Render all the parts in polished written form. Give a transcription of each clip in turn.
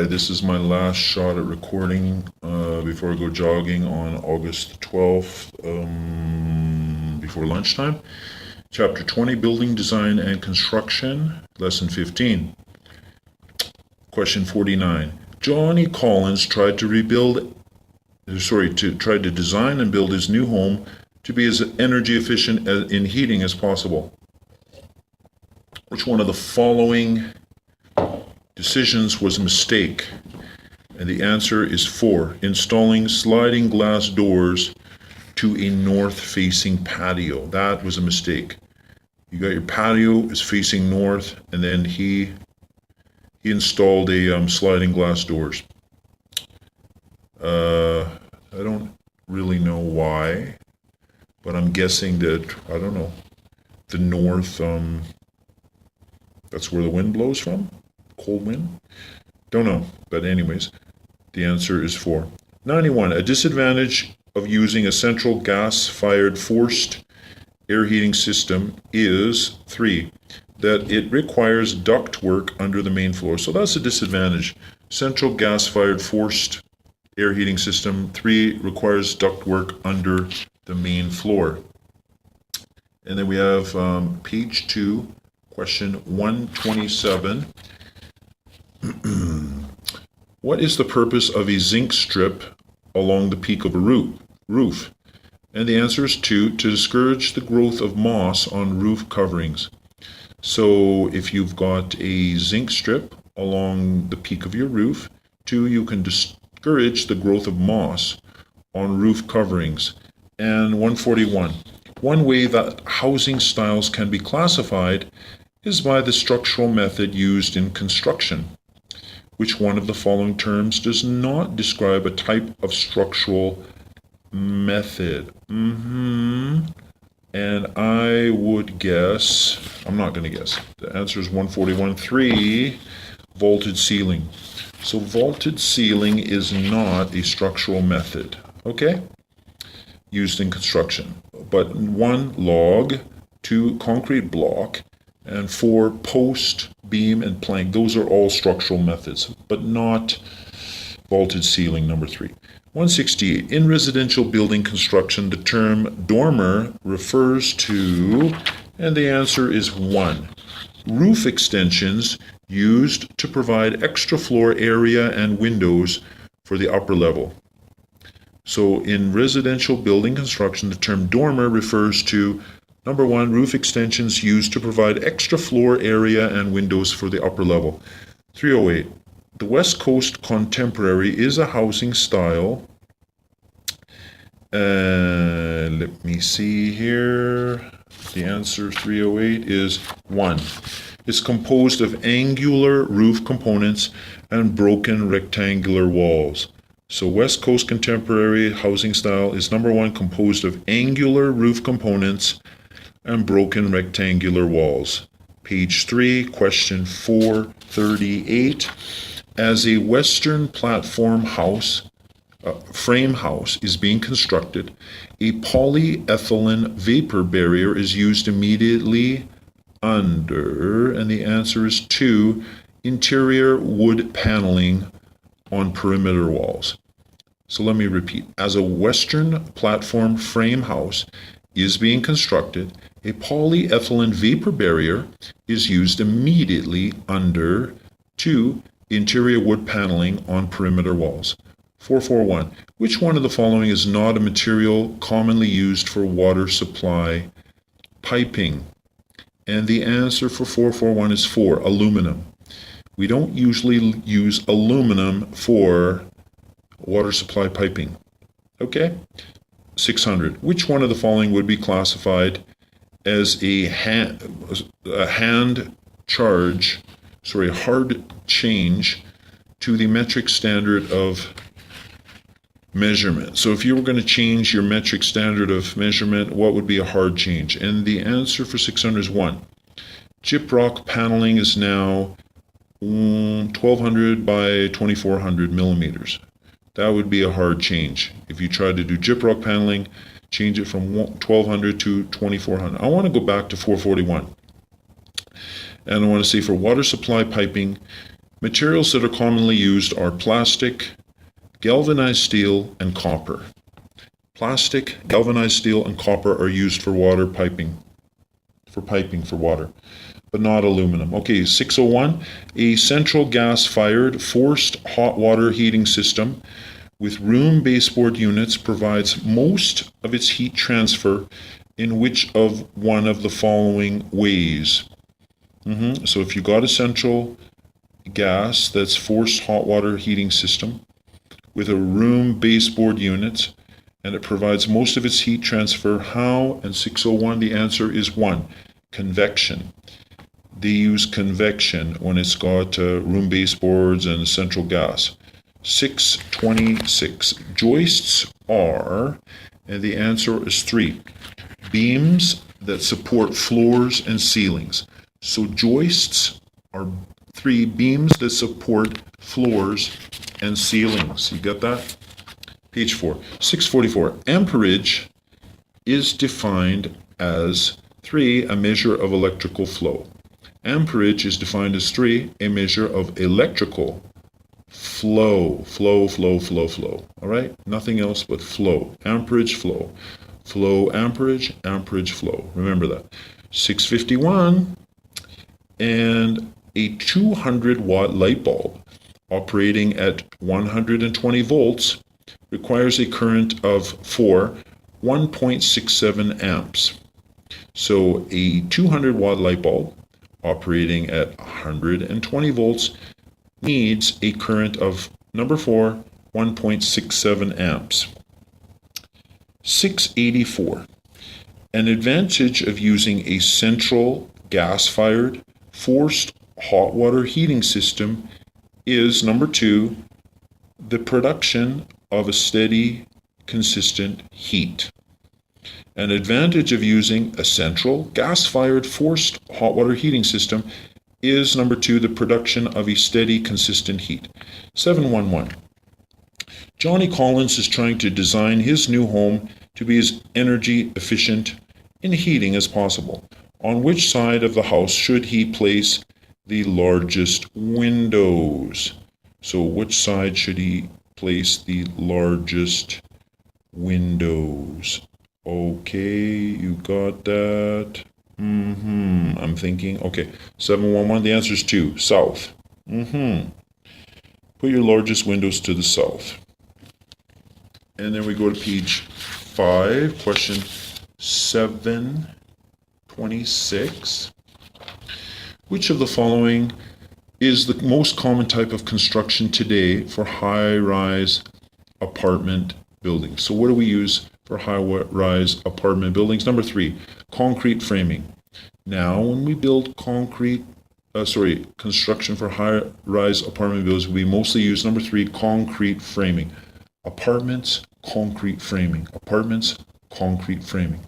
right, this is my last shot at recording before I go jogging on August 12th, before lunchtime. Chapter 20, Building Design and Construction, Lesson 15. Question 49. Johnny Collins tried to design and build his new home to be as energy efficient in heating as possible. Which one of the following decisions was a mistake? And the answer is 4. Installing sliding glass doors to a north-facing patio. That was a mistake. You got your patio is facing north, and then he installed a sliding glass doors. I don't really know why, but I'm guessing that, I don't know, the north, that's where the wind blows from? Cold wind? Don't know, but anyways, the answer is 4. 91. A disadvantage of using a central gas-fired forced air heating system is 3. That it requires ductwork under the main floor. So that's a disadvantage. Central gas-fired forced air heating system. 3, requires ductwork under the main floor. And then we have page 2, question 127. What is the purpose of a zinc strip along the peak of a roof? And the answer is 2, to discourage the growth of moss on roof coverings. So if you've got a zinc strip along the peak of your roof, 2, you can discourage the growth of moss on roof coverings. And 141. One way that housing styles can be classified is by the structural method used in construction. Which one of the following terms does not describe a type of structural method? And I would guess, I'm not going to guess. The answer is 141. 3, vaulted ceiling. So vaulted ceiling is not a structural method, okay? Used in construction. But 1, log, 2, concrete block, and 4, post, beam, and plank. Those are all structural methods, but not vaulted ceiling, number 3. 168. In residential building construction, the term dormer refers to, and the answer is 1, roof extensions used to provide extra floor area and windows for the upper level. So in residential building construction, the term dormer refers to, number 1, roof extensions used to provide extra floor area and windows for the upper level. 308. The West Coast Contemporary is a housing style. Let me see here. The answer, 308, is 1. It's composed of angular roof components and broken rectangular walls. So West Coast Contemporary housing style is, number 1, composed of angular roof components and broken rectangular walls. Page 3, question 438. As a Western platform house, frame house is being constructed, a polyethylene vapor barrier is used immediately under, and the answer is 2, interior wood paneling on perimeter walls. So let me repeat. As a Western platform frame house is being constructed, a polyethylene vapor barrier is used immediately under 2, interior wood paneling on perimeter walls. 441. Which one of the following is not a material commonly used for water supply piping? And the answer for 441 is 4, aluminum. We don't usually use aluminum for water supply piping. Okay? 600. Which one of the following would be classified as a hard change to the metric standard of measurement? So if you were going to change your metric standard of measurement, what would be a hard change? And the answer for 600 is 1. Gyprock paneling is now 1200 by 2400 millimeters. That would be a hard change. If you tried to do gyprock paneling, change it from 1200 to 2400. I want to go back to 441. And I want to say for water supply piping, Materials that are commonly used are plastic, galvanized steel, and copper. Plastic, galvanized steel, and copper are used for water piping, for water, but not aluminum. Okay, 601, a central gas-fired forced hot water heating system with room baseboard units provides most of its heat transfer in which of one of the following ways? So if you got a central gas that's forced hot water heating system with a room baseboard unit and it provides most of its heat transfer, how? And 601, the answer is 1, convection. They use convection when it's got room baseboards and central gas. 626, joists are, and the answer is 3, beams that support floors and ceilings. So joists are 3 beams that support floors and ceilings. You got that? Page 4. 644. Amperage is defined as 3, a measure of electrical flow. Amperage is defined as 3, a measure of electrical flow. Flow. All right? Nothing else but flow. Amperage, flow. Flow, amperage, amperage, flow. Remember that. 651. And a 200-watt light bulb operating at 120 volts requires a current of 1.67 amps. So a 200-watt light bulb operating at 120 volts needs a current of, number 4, 1.67 amps. 684. An advantage of using a central gas-fired forced hot water heating system is, number 2, the production of a steady, consistent heat. An advantage of using a central gas-fired forced hot water heating system is, number 2, the production of a steady, consistent heat. 711. Johnny Collins is trying to design his new home to be as energy efficient in heating as possible. On which side of the house should he place the largest windows? So which side should he place the largest windows? Okay, you got that? I'm thinking. Okay, 711, the answer is 2, south. Put your largest windows to the south. And then we go to page 5, question 726. Which of the following is the most common type of construction today for high-rise apartment buildings? So what do we use for high-rise apartment buildings? Number 3, concrete framing. Now, when we build construction for high-rise apartment buildings, we mostly use, number 3, concrete framing. Apartments, concrete framing. Apartments, concrete framing.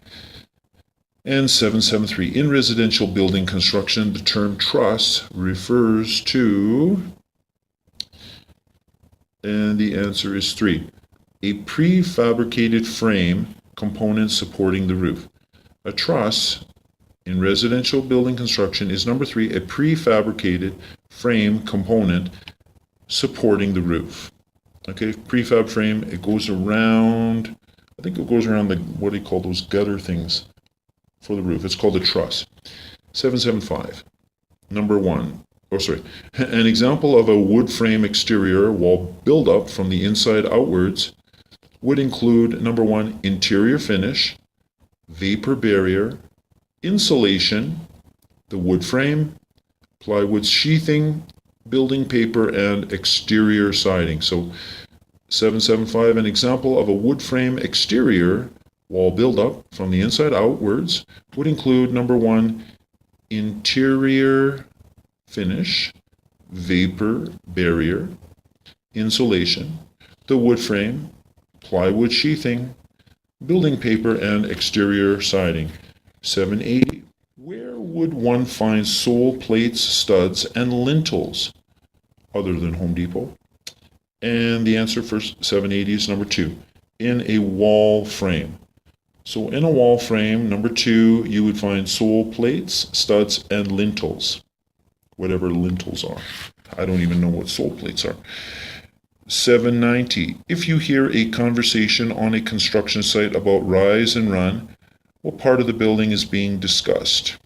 And 773, in residential building construction, the term truss refers to, and the answer is 3, a prefabricated frame component supporting the roof. A truss in residential building construction is, number 3, a prefabricated frame component supporting the roof. Okay, prefab frame, it goes around, I think it goes around the, what do you call those gutter things for the roof? It's called a truss. 775, number 1. An example of a wood frame exterior wall build-up from the inside outwards would include, number 1, interior finish, vapor barrier, insulation, the wood frame, plywood sheathing, building paper, and exterior siding. So 775, an example of a wood frame exterior wall buildup from the inside outwards would include, number 1, interior finish, vapor barrier, insulation, the wood frame, plywood sheathing, building paper, and exterior siding. 780, where would one find sole plates, studs, and lintels other than Home Depot? And the answer for 780 is number 2, in a wall frame. So in a wall frame, number 2, you would find sole plates, studs, and lintels, whatever lintels are. I don't even know what sole plates are. 790. If you hear a conversation on a construction site about rise and run, what part of the building is being discussed?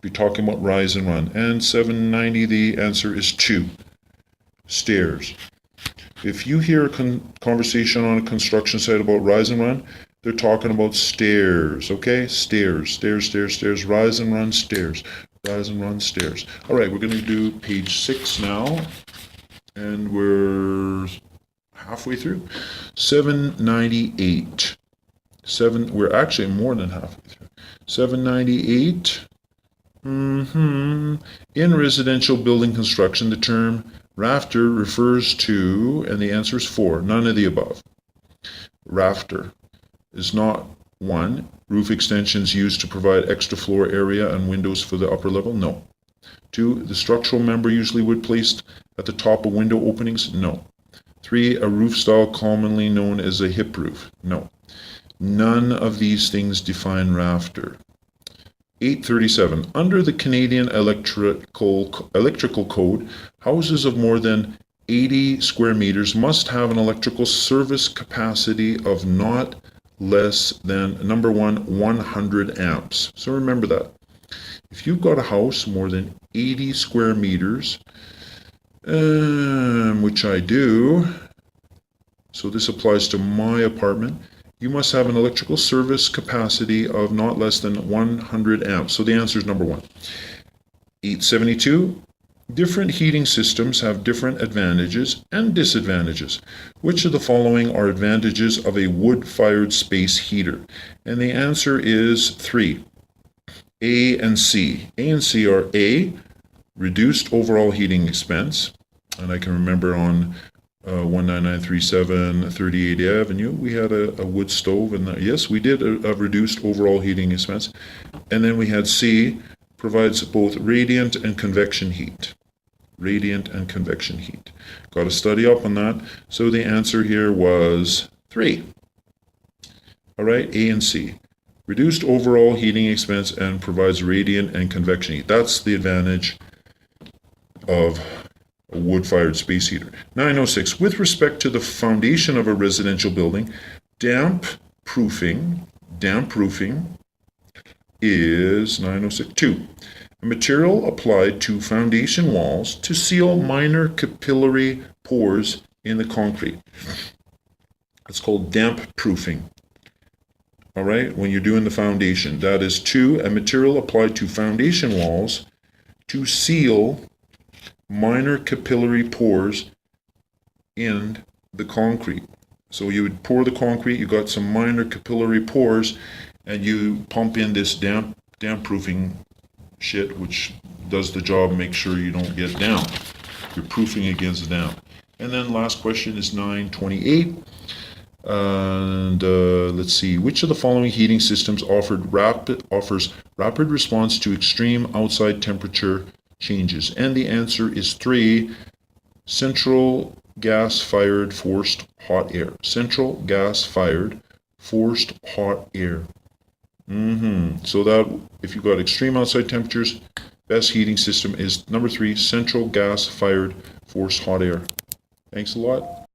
You're talking about rise and run. And 790, the answer is 2. Stairs. If you hear a conversation on a construction site about rise and run, they're talking about stairs, okay? Stairs, stairs, stairs, stairs, rise and run, stairs, rise and run, stairs. All right, we're going to do page 6 now, and we're halfway through. 798. We're actually more than halfway through. 798. In residential building construction, the term rafter refers to, and the answer is 4, none of the above. Rafter is not 1, roof extensions used to provide extra floor area and windows for the upper level? No. 2, the structural member usually wood placed at the top of window openings? No. 3, a roof style commonly known as a hip roof? No. None of these things define rafter. 837. Under the Canadian Electrical Code, houses of more than 80 square meters must have an electrical service capacity of not less than, number 1, 100 amps. So remember that. If you've got a house more than 80 square meters, which I do, so this applies to my apartment, you must have an electrical service capacity of not less than 100 amps. So the answer is number 1. 872. Different heating systems have different advantages and disadvantages. Which of the following are advantages of a wood-fired space heater? And the answer is 3. A and C. A and C are A, reduced overall heating expense. And I can remember on 19937 38th Avenue, we had a wood stove, and yes, we did a reduced overall heating expense. And then we had C, provides both radiant and convection heat. Radiant and convection heat. Got to study up on that. So the answer here was 3. All right, A and C. Reduced overall heating expense and provides radiant and convection heat. That's the advantage of a wood-fired space heater. 906. With respect to the foundation of a residential building, damp proofing is 906. 2. A material applied to foundation walls to seal minor capillary pores in the concrete. It's called damp proofing. All right, when you're doing the foundation. That is 2. A material applied to foundation walls to seal minor capillary pores in the concrete. So you would pour the concrete, you got some minor capillary pores, and you pump in this damp proofing shit, which does the job, make sure you don't get damp. You're proofing against damp. And then last question is 928. And let's see, which of the following heating systems offers rapid response to extreme outside temperature changes? And the answer is 3, central gas-fired forced hot air. Central gas-fired forced hot air. So that, if you've got extreme outside temperatures, best heating system is number 3, central gas-fired forced hot air. Thanks a lot.